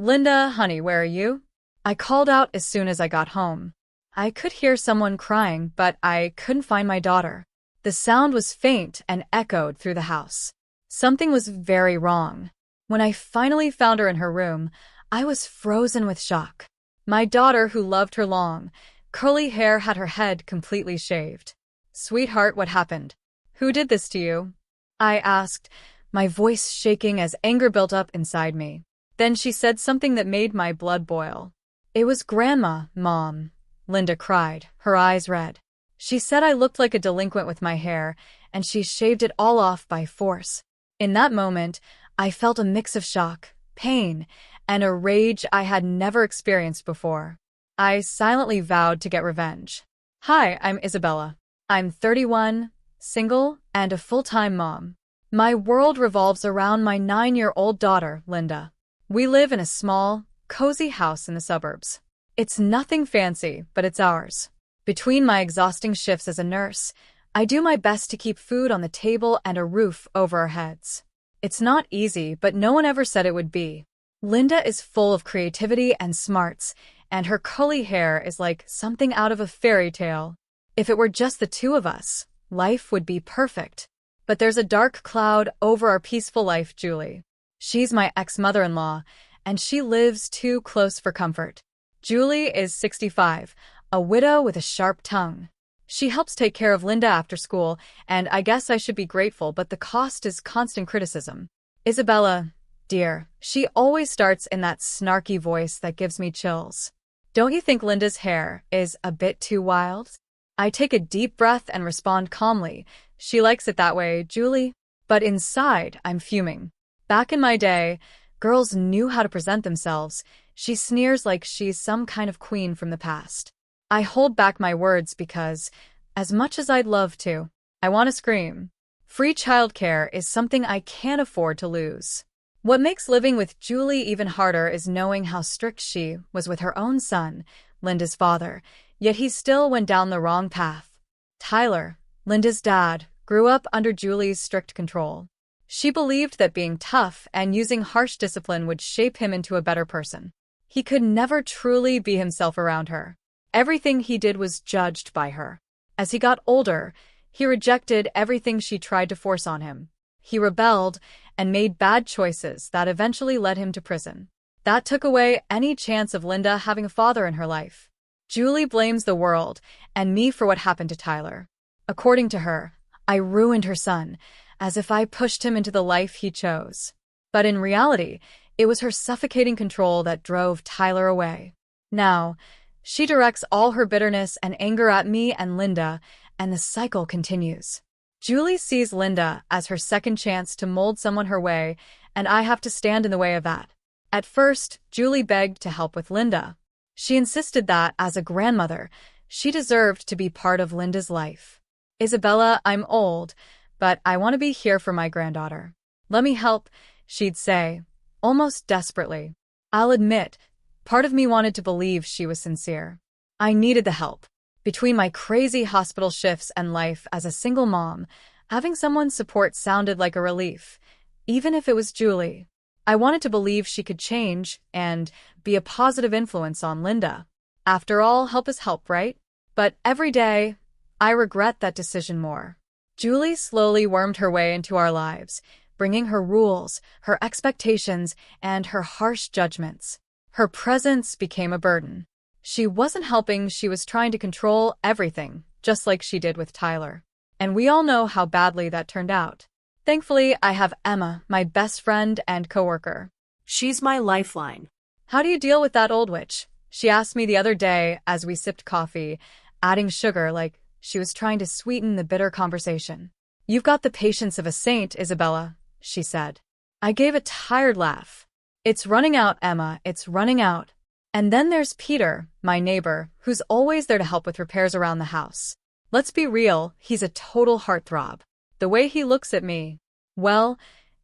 Linda, honey, where are you? I called out as soon as I got home. I could hear someone crying, but I couldn't find my daughter. The sound was faint and echoed through the house. Something was very wrong. When I finally found her in her room, I was frozen with shock. My daughter, who loved her long, curly hair, had her head completely shaved. Sweetheart, what happened? Who did this to you? I asked, my voice shaking as anger built up inside me. Then she said something that made my blood boil. It was Grandma, Mom, Linda cried, her eyes red. She said I looked like a delinquent with my hair, and she shaved it all off by force. In that moment, I felt a mix of shock, pain, and a rage I had never experienced before. I silently vowed to get revenge. Hi, I'm Isabella. I'm 31, single, and a full-time mom. My world revolves around my 9-year-old daughter, Linda. We live in a small, cozy house in the suburbs. It's nothing fancy, but it's ours. Between my exhausting shifts as a nurse, I do my best to keep food on the table and a roof over our heads. It's not easy, but no one ever said it would be. Linda is full of creativity and smarts, and her curly hair is like something out of a fairy tale. If it were just the two of us, life would be perfect. But there's a dark cloud over our peaceful life, Julie. She's my ex-mother-in-law, and she lives too close for comfort. Julie is 65, a widow with a sharp tongue. She helps take care of Linda after school, and I guess I should be grateful, but the cost is constant criticism. Isabella, dear, she always starts in that snarky voice that gives me chills. Don't you think Linda's hair is a bit too wild? I take a deep breath and respond calmly. She likes it that way, Julie. But inside, I'm fuming. Back in my day, girls knew how to present themselves. She sneers like she's some kind of queen from the past. I hold back my words because, as much as I'd love to, I want to scream. Free childcare is something I can't afford to lose. What makes living with Julie even harder is knowing how strict she was with her own son, Linda's father, yet he still went down the wrong path. Tyler, Linda's dad, grew up under Julie's strict control. She believed that being tough and using harsh discipline would shape him into a better person. He could never truly be himself around her. Everything he did was judged by her. As he got older, he rejected everything she tried to force on him. He rebelled and made bad choices that eventually led him to prison. That took away any chance of Linda having a father in her life. Julie blames the world and me for what happened to Tyler. According to her, I ruined her son, as if I pushed him into the life he chose. But in reality, it was her suffocating control that drove Tyler away. Now, she directs all her bitterness and anger at me and Linda, and the cycle continues. Julie sees Linda as her second chance to mold someone her way, and I have to stand in the way of that. At first, Julie begged to help with Linda. She insisted that, as a grandmother, she deserved to be part of Linda's life. Isabella, I'm old, but I want to be here for my granddaughter. Let me help, she'd say, almost desperately. I'll admit, part of me wanted to believe she was sincere. I needed the help. Between my crazy hospital shifts and life as a single mom, having someone's support sounded like a relief, even if it was Julie. I wanted to believe she could change and be a positive influence on Linda. After all, help is help, right? But every day, I regret that decision more. Julie slowly wormed her way into our lives, bringing her rules, her expectations, and her harsh judgments. Her presence became a burden. She wasn't helping, she was trying to control everything, just like she did with Tyler. And we all know how badly that turned out. Thankfully, I have Emma, my best friend and coworker. She's my lifeline. How do you deal with that old witch? She asked me the other day as we sipped coffee, adding sugar like she was trying to sweeten the bitter conversation. You've got the patience of a saint, Isabella, she said. I gave a tired laugh. It's running out, Emma, it's running out. And then there's Peter, my neighbor, who's always there to help with repairs around the house. Let's be real, he's a total heartthrob. The way he looks at me. Well,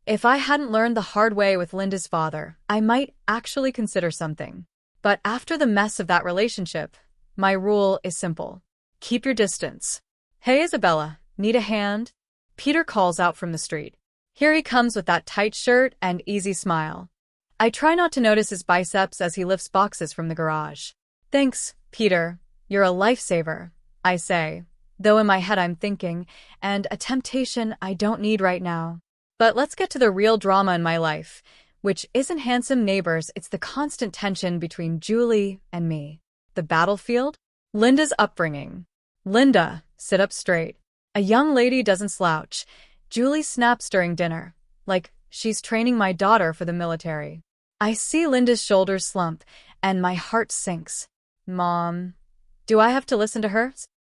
if I hadn't learned the hard way with Linda's father, I might actually consider something. But after the mess of that relationship, my rule is simple. Keep your distance. Hey, Isabella, need a hand? Peter calls out from the street. Here he comes with that tight shirt and easy smile. I try not to notice his biceps as he lifts boxes from the garage. Thanks, Peter. You're a lifesaver, I say, though in my head I'm thinking, and a temptation I don't need right now. But let's get to the real drama in my life, which isn't handsome neighbors, it's the constant tension between Julie and me. The battlefield? Linda's upbringing. Linda, sit up straight. A young lady doesn't slouch. Julie snaps during dinner, like she's training my daughter for the military. I see Linda's shoulders slump, and my heart sinks. Mom, do I have to listen to her?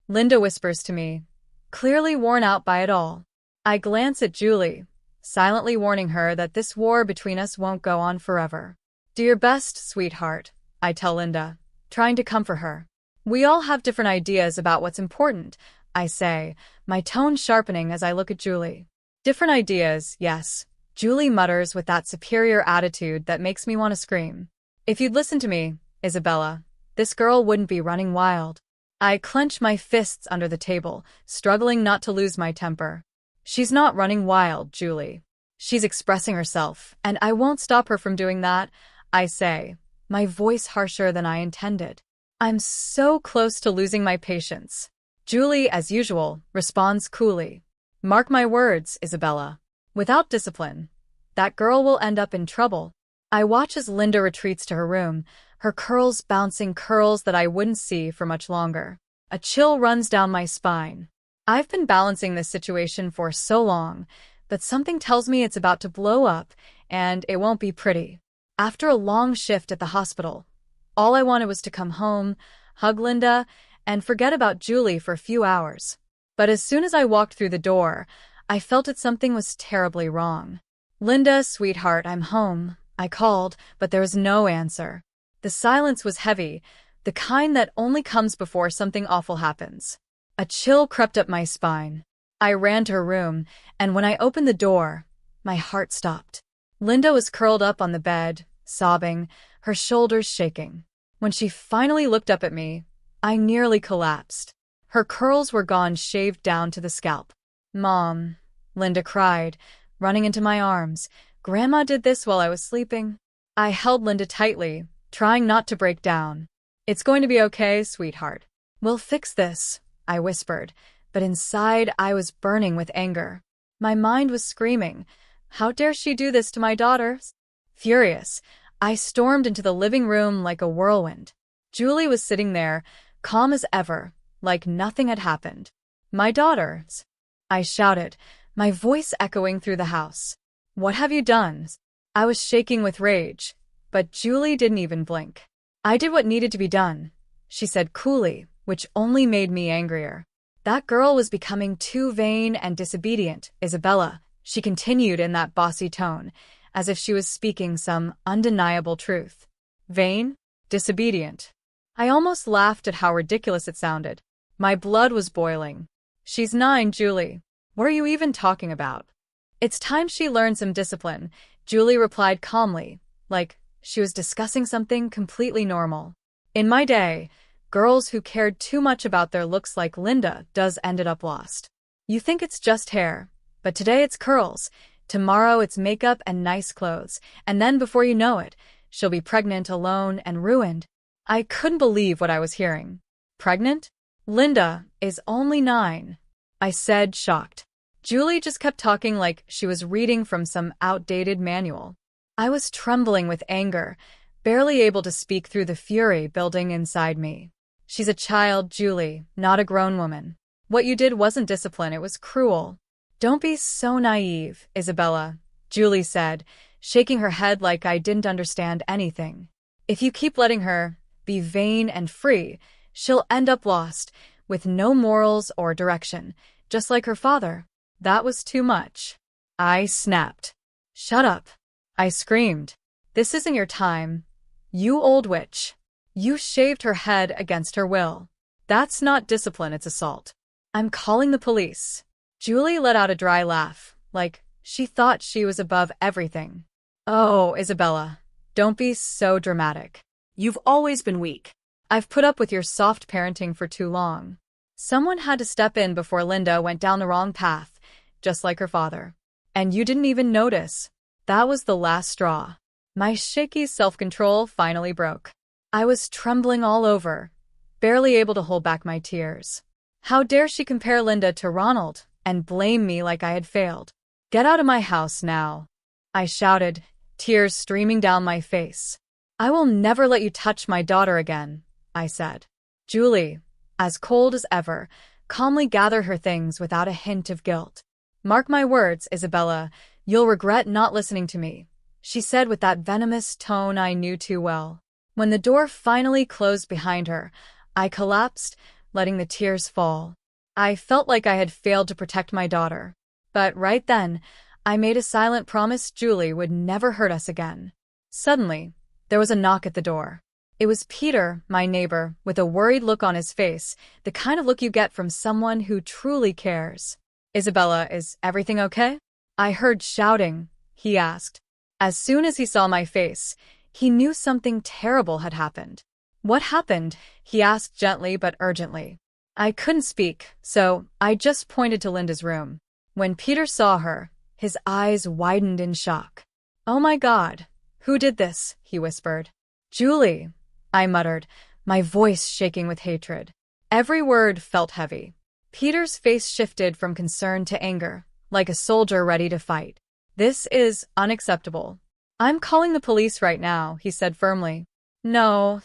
Linda whispers to me, clearly worn out by it all. I glance at Julie, silently warning her that this war between us won't go on forever. Do your best, sweetheart, I tell Linda, trying to comfort her. We all have different ideas about what's important, I say, my tone sharpening as I look at Julie. Different ideas, yes, Julie mutters with that superior attitude that makes me want to scream. If you'd listen to me, Isabella, this girl wouldn't be running wild. I clench my fists under the table, struggling not to lose my temper. She's not running wild, Julie. She's expressing herself, and I won't stop her from doing that, I say, my voice harsher than I intended. I'm so close to losing my patience. Julie, as usual, responds coolly. Mark my words, Isabella. Without discipline, that girl will end up in trouble. I watch as Linda retreats to her room, her curls bouncing curls that I wouldn't see for much longer. A chill runs down my spine. I've been balancing this situation for so long, but something tells me it's about to blow up, and it won't be pretty. After a long shift at the hospital, all I wanted was to come home, hug Linda, and forget about Julie for a few hours. But as soon as I walked through the door, I felt that something was terribly wrong. Linda, sweetheart, I'm home, I called, but there was no answer. The silence was heavy, the kind that only comes before something awful happens. A chill crept up my spine. I ran to her room, and when I opened the door, my heart stopped. Linda was curled up on the bed, sobbing, her shoulders shaking. When she finally looked up at me, I nearly collapsed. Her curls were gone, shaved down to the scalp. Mom, Linda cried, running into my arms. Grandma did this while I was sleeping. I held Linda tightly, trying not to break down. It's going to be okay, sweetheart. We'll fix this, I whispered, but inside I was burning with anger. My mind was screaming, how dare she do this to my daughter? Furious, I stormed into the living room like a whirlwind. Julie was sitting there, calm as ever, like nothing had happened. My daughters, I shouted, my voice echoing through the house. What have you done? I was shaking with rage, but Julie didn't even blink. I did what needed to be done, she said coolly, which only made me angrier. That girl was becoming too vain and disobedient, Isabella, she continued in that bossy tone, as if she was speaking some undeniable truth. Vain? Disobedient? I almost laughed at how ridiculous it sounded. My blood was boiling. She's 9, Julie. What are you even talking about? It's time she learned some discipline, Julie replied calmly, like she was discussing something completely normal. In my day, girls who cared too much about their looks like Linda does ended up lost. You think it's just hair, but today it's curls, tomorrow it's makeup and nice clothes, and then before you know it, she'll be pregnant, alone, and ruined. I couldn't believe what I was hearing. Pregnant? Linda is only 9, I said, shocked. Julie just kept talking like she was reading from some outdated manual. I was trembling with anger, barely able to speak through the fury building inside me. She's a child, Julie, not a grown woman. What you did wasn't discipline, it was cruel. Don't be so naive, Isabella, Julie said, shaking her head like I didn't understand anything. If you keep letting her be vain and free, she'll end up lost, with no morals or direction, just like her father. That was too much. I snapped. Shut up, I screamed. This isn't your time. You old witch. You shaved her head against her will. That's not discipline, it's assault. I'm calling the police. Julie let out a dry laugh, like she thought she was above everything. Oh, Isabella, don't be so dramatic. You've always been weak. I've put up with your soft parenting for too long. Someone had to step in before Linda went down the wrong path, just like her father. And you didn't even notice. That was the last straw. My shaky self-control finally broke. I was trembling all over, barely able to hold back my tears. How dare she compare Linda to Ronald and blame me like I had failed? Get out of my house now, I shouted, tears streaming down my face. I will never let you touch my daughter again, I said. Julie, as cold as ever, calmly gathered her things without a hint of guilt. Mark my words, Isabella, you'll regret not listening to me, she said with that venomous tone I knew too well. When the door finally closed behind her, I collapsed, letting the tears fall. I felt like I had failed to protect my daughter. But right then, I made a silent promise Julie would never hurt us again. Suddenly, there was a knock at the door. It was Peter, my neighbor, with a worried look on his face, the kind of look you get from someone who truly cares. Isabella, is everything okay? I heard shouting, he asked. As soon as he saw my face, he knew something terrible had happened. What happened? He asked gently but urgently. I couldn't speak, so I just pointed to Linda's room. When Peter saw her, his eyes widened in shock. Oh my God, who did this? He whispered. Julie, I muttered, my voice shaking with hatred. Every word felt heavy. Peter's face shifted from concern to anger, like a soldier ready to fight. This is unacceptable. I'm calling the police right now, he said firmly. No,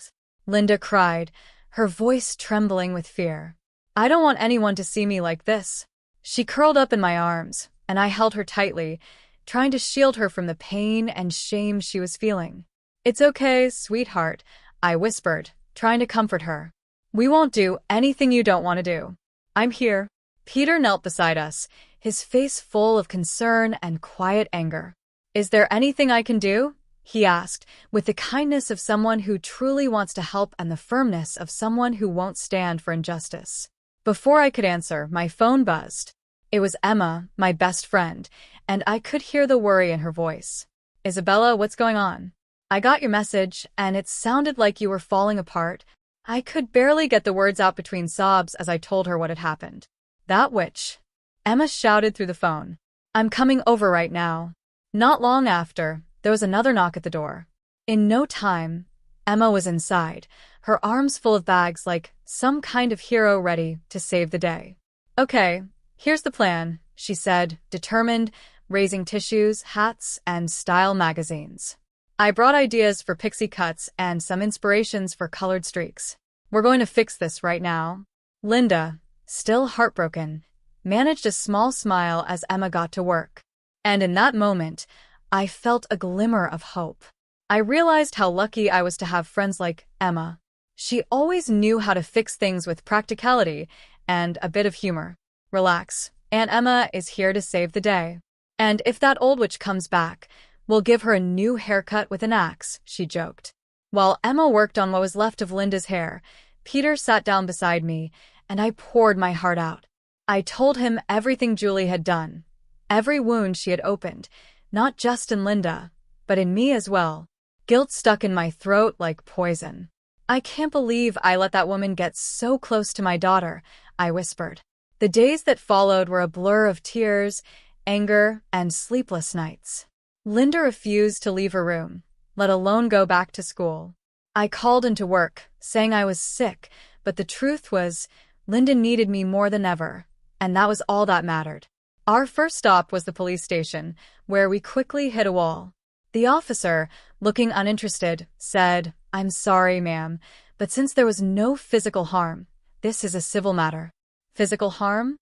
Linda cried, her voice trembling with fear. I don't want anyone to see me like this. She curled up in my arms, and I held her tightly, trying to shield her from the pain and shame she was feeling. It's okay, sweetheart, I whispered, trying to comfort her. We won't do anything you don't want to do. I'm here. Peter knelt beside us, his face full of concern and quiet anger. Is there anything I can do? He asked, with the kindness of someone who truly wants to help and the firmness of someone who won't stand for injustice. Before I could answer, my phone buzzed. It was Emma, my best friend, and I could hear the worry in her voice. Isabella, what's going on? I got your message, and it sounded like you were falling apart. I could barely get the words out between sobs as I told her what had happened. That witch. Emma shouted through the phone. I'm coming over right now. Not long after, there was another knock at the door. In no time, Emma was inside, her arms full of bags like some kind of hero ready to save the day. Okay, here's the plan, she said, determined, raising tissues, hats, and style magazines. I brought ideas for pixie cuts and some inspirations for colored streaks. We're going to fix this right now. Linda, still heartbroken, managed a small smile as Emma got to work. And in that moment, I felt a glimmer of hope. I realized how lucky I was to have friends like Emma. She always knew how to fix things with practicality and a bit of humor. Relax, Aunt Emma is here to save the day. And if that old witch comes back, we'll give her a new haircut with an axe, she joked. While Emma worked on what was left of Linda's hair, Peter sat down beside me, and I poured my heart out. I told him everything Julie had done, every wound she had opened, not just in Linda, but in me as well. Guilt stuck in my throat like poison. I can't believe I let that woman get so close to my daughter, I whispered. The days that followed were a blur of tears, anger, and sleepless nights. Linda refused to leave her room, let alone go back to school. I called into work, saying I was sick, but the truth was, Linda needed me more than ever, and that was all that mattered. Our first stop was the police station, where we quickly hit a wall. The officer, looking uninterested, said, I'm sorry, ma'am, but since there was no physical harm, this is a civil matter. Physical harm?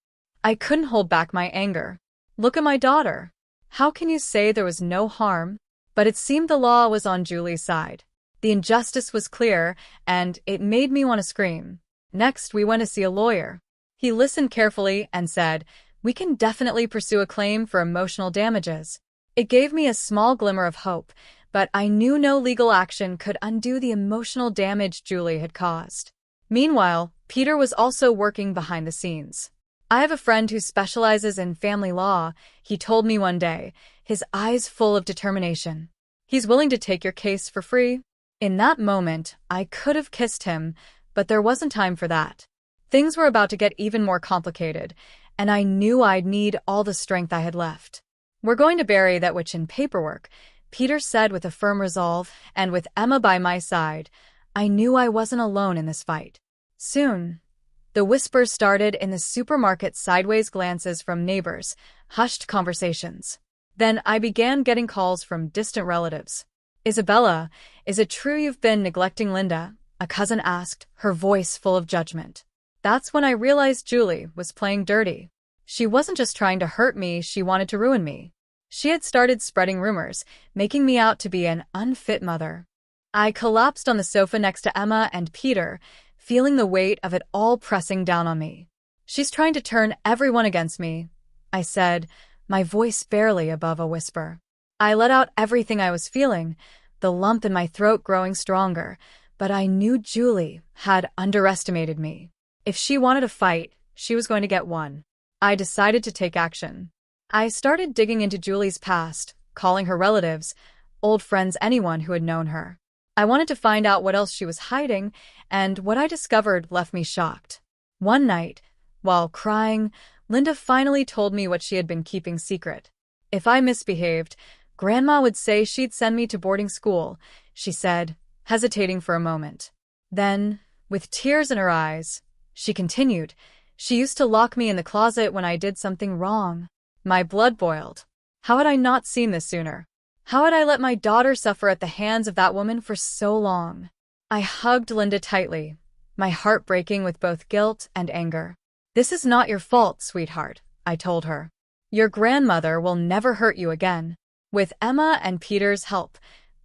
I couldn't hold back my anger. Look at my daughter. How can you say there was no harm? But it seemed the law was on Julie's side. The injustice was clear, and it made me want to scream. Next, we went to see a lawyer. He listened carefully and said, we can definitely pursue a claim for emotional damages. It gave me a small glimmer of hope, but I knew no legal action could undo the emotional damage Julie had caused. Meanwhile, Peter was also working behind the scenes. I have a friend who specializes in family law, he told me one day, his eyes full of determination. He's willing to take your case for free. In that moment, I could have kissed him, but there wasn't time for that. Things were about to get even more complicated, and I knew I'd need all the strength I had left. We're going to bury that witch in paperwork, Peter said with a firm resolve, and with Emma by my side, I knew I wasn't alone in this fight. Soon, the whispers started in the supermarket, sideways glances from neighbors, hushed conversations. Then I began getting calls from distant relatives. Isabella, is it true you've been neglecting Linda? A cousin asked, her voice full of judgment. That's when I realized Julie was playing dirty. She wasn't just trying to hurt me, she wanted to ruin me. She had started spreading rumors, making me out to be an unfit mother. I collapsed on the sofa next to Emma and Peter, feeling the weight of it all pressing down on me. She's trying to turn everyone against me, I said, my voice barely above a whisper. I let out everything I was feeling, the lump in my throat growing stronger, but I knew Julie had underestimated me. If she wanted a fight, she was going to get one. I decided to take action. I started digging into Julie's past, calling her relatives, old friends, anyone who had known her. I wanted to find out what else she was hiding, and what I discovered left me shocked. One night, while crying, Linda finally told me what she had been keeping secret. If I misbehaved, Grandma would say she'd send me to boarding school, she said, hesitating for a moment. Then, with tears in her eyes, she continued, she used to lock me in the closet when I did something wrong. My blood boiled. How had I not seen this sooner? How had I let my daughter suffer at the hands of that woman for so long? I hugged Linda tightly, my heart breaking with both guilt and anger. This is not your fault, sweetheart, I told her. Your grandmother will never hurt you again. With Emma and Peter's help,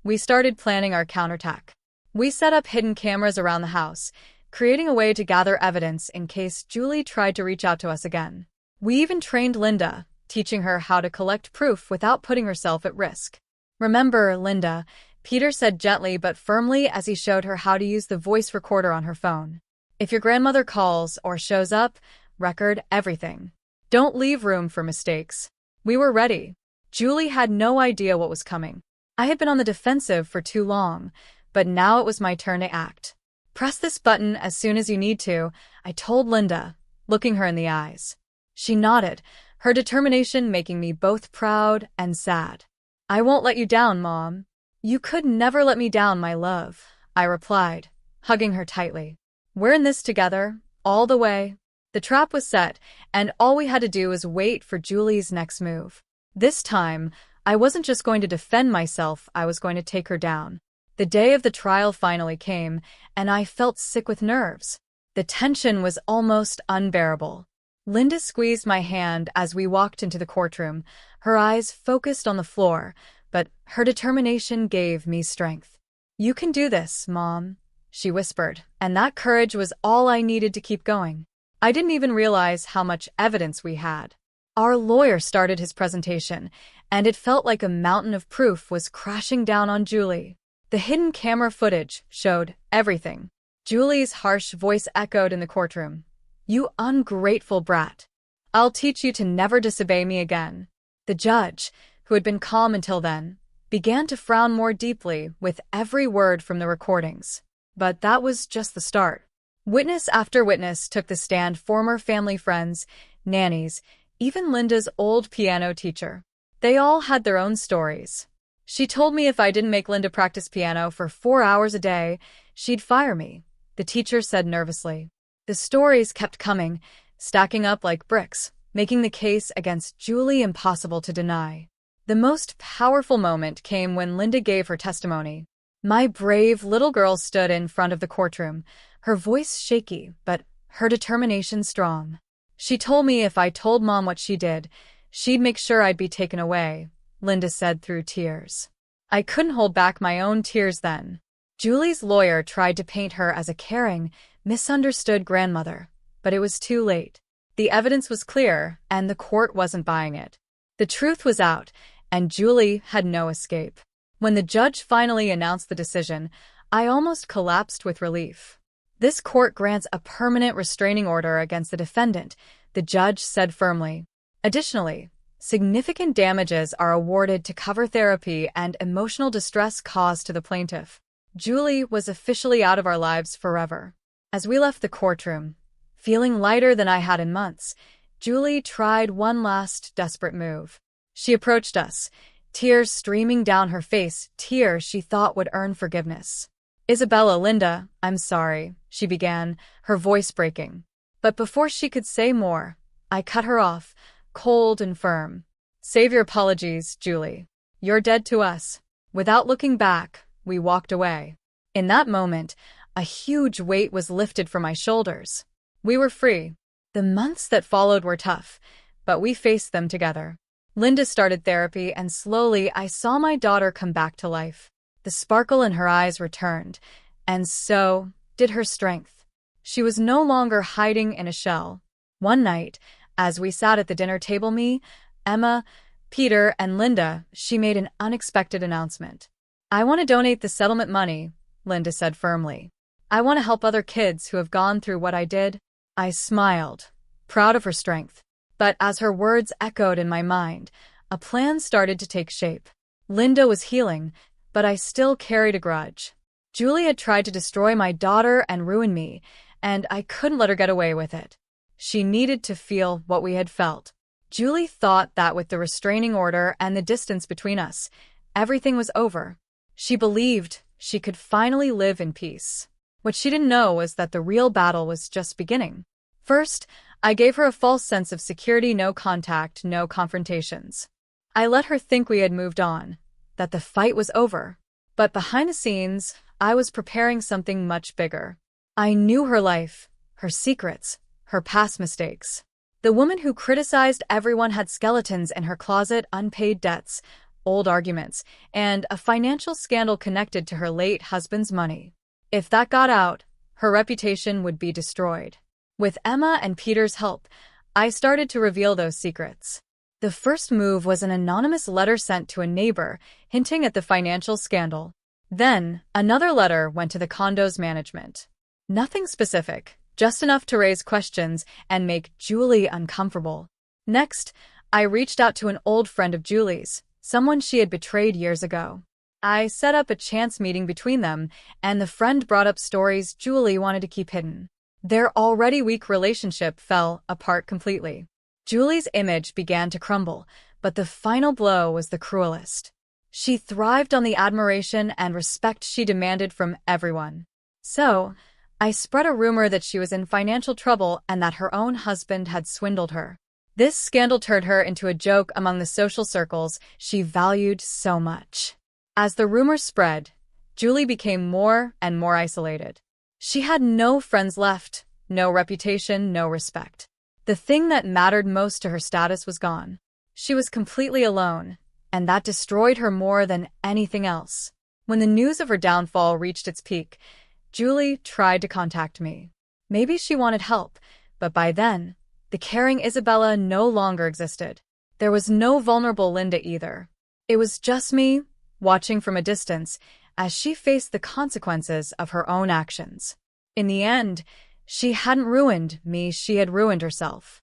we started planning our counterattack. We set up hidden cameras around the house, creating a way to gather evidence in case Julie tried to reach out to us again. We even trained Linda, teaching her how to collect proof without putting herself at risk. Remember, Linda, Peter said gently but firmly as he showed her how to use the voice recorder on her phone. If your grandmother calls or shows up, record everything. Don't leave room for mistakes. We were ready. Julie had no idea what was coming. I had been on the defensive for too long, but now it was my turn to act. Press this button as soon as you need to, I told Linda, looking her in the eyes. She nodded, her determination making me both proud and sad. I won't let you down, Mom. You could never let me down, my love, I replied, hugging her tightly. We're in this together, all the way. The trap was set, and all we had to do was wait for Julie's next move. This time, I wasn't just going to defend myself, I was going to take her down. The day of the trial finally came, and I felt sick with nerves. The tension was almost unbearable. Linda squeezed my hand as we walked into the courtroom, her eyes focused on the floor, but her determination gave me strength. You can do this, Mom, she whispered, and that courage was all I needed to keep going. I didn't even realize how much evidence we had. Our lawyer started his presentation, and it felt like a mountain of proof was crashing down on Julie. The hidden camera footage showed everything. Julie's harsh voice echoed in the courtroom. You ungrateful brat. I'll teach you to never disobey me again. The judge, who had been calm until then, began to frown more deeply with every word from the recordings. But that was just the start. Witness after witness took the stand, former family friends, nannies, even Linda's old piano teacher. They all had their own stories. She told me if I didn't make Linda practice piano for 4 hours a day, she'd fire me, the teacher said nervously. The stories kept coming, stacking up like bricks, making the case against Julie impossible to deny. The most powerful moment came when Linda gave her testimony. My brave little girl stood in front of the courtroom, her voice shaky, but her determination strong. She told me if I told Mom what she did, she'd make sure I'd be taken away, Linda said through tears. I couldn't hold back my own tears then. Julie's lawyer tried to paint her as a caring, misunderstood grandmother, but it was too late. The evidence was clear, and the court wasn't buying it. The truth was out, and Julie had no escape. When the judge finally announced the decision, I almost collapsed with relief. This court grants a permanent restraining order against the defendant, the judge said firmly. Additionally, significant damages are awarded to cover therapy and emotional distress caused to the plaintiff. Julie was officially out of our lives forever. As we left the courtroom, feeling lighter than I had in months, Julie tried one last desperate move. She approached us, tears streaming down her face, tears she thought would earn forgiveness. "Isabella, Linda, I'm sorry," she began, her voice breaking. But before she could say more, I cut her off, cold and firm. "Save your apologies, Julie. You're dead to us." Without looking back, we walked away. In that moment, a huge weight was lifted from my shoulders. We were free. The months that followed were tough, but we faced them together. Linda started therapy, and slowly I saw my daughter come back to life. The sparkle in her eyes returned, and so did her strength. She was no longer hiding in a shell. One night, as we sat at the dinner table, me, Emma, Peter, and Linda, she made an unexpected announcement. "I want to donate the settlement money," Linda said firmly. "I want to help other kids who have gone through what I did." I smiled, proud of her strength. But as her words echoed in my mind, a plan started to take shape. Linda was healing, but I still carried a grudge. Julie had tried to destroy my daughter and ruin me, and I couldn't let her get away with it. She needed to feel what we had felt. Julie thought that with the restraining order and the distance between us, everything was over. She believed she could finally live in peace. What she didn't know was that the real battle was just beginning. First, I gave her a false sense of security: no contact, no confrontations. I let her think we had moved on, that the fight was over. But behind the scenes, I was preparing something much bigger. I knew her life, her secrets, her past mistakes. The woman who criticized everyone had skeletons in her closet: unpaid debts, old arguments, and a financial scandal connected to her late husband's money. If that got out, her reputation would be destroyed. With Emma and Peter's help, I started to reveal those secrets. The first move was an anonymous letter sent to a neighbor, hinting at the financial scandal. Then, another letter went to the condo's management. Nothing specific, just enough to raise questions and make Julie uncomfortable. Next, I reached out to an old friend of Julie's, someone she had betrayed years ago. I set up a chance meeting between them, and the friend brought up stories Julie wanted to keep hidden. Their already weak relationship fell apart completely. Julie's image began to crumble, but the final blow was the cruelest. She thrived on the admiration and respect she demanded from everyone. So, I spread a rumor that she was in financial trouble and that her own husband had swindled her. This scandal turned her into a joke among the social circles she valued so much. As the rumors spread, Julie became more and more isolated. She had no friends left, no reputation, no respect. The thing that mattered most to her status was gone. She was completely alone, and that destroyed her more than anything else. When the news of her downfall reached its peak, Julie tried to contact me. Maybe she wanted help, but by then, the caring Isabella no longer existed. There was no vulnerable Linda either. It was just me, watching from a distance, as she faced the consequences of her own actions. In the end, she hadn't ruined me, she had ruined herself.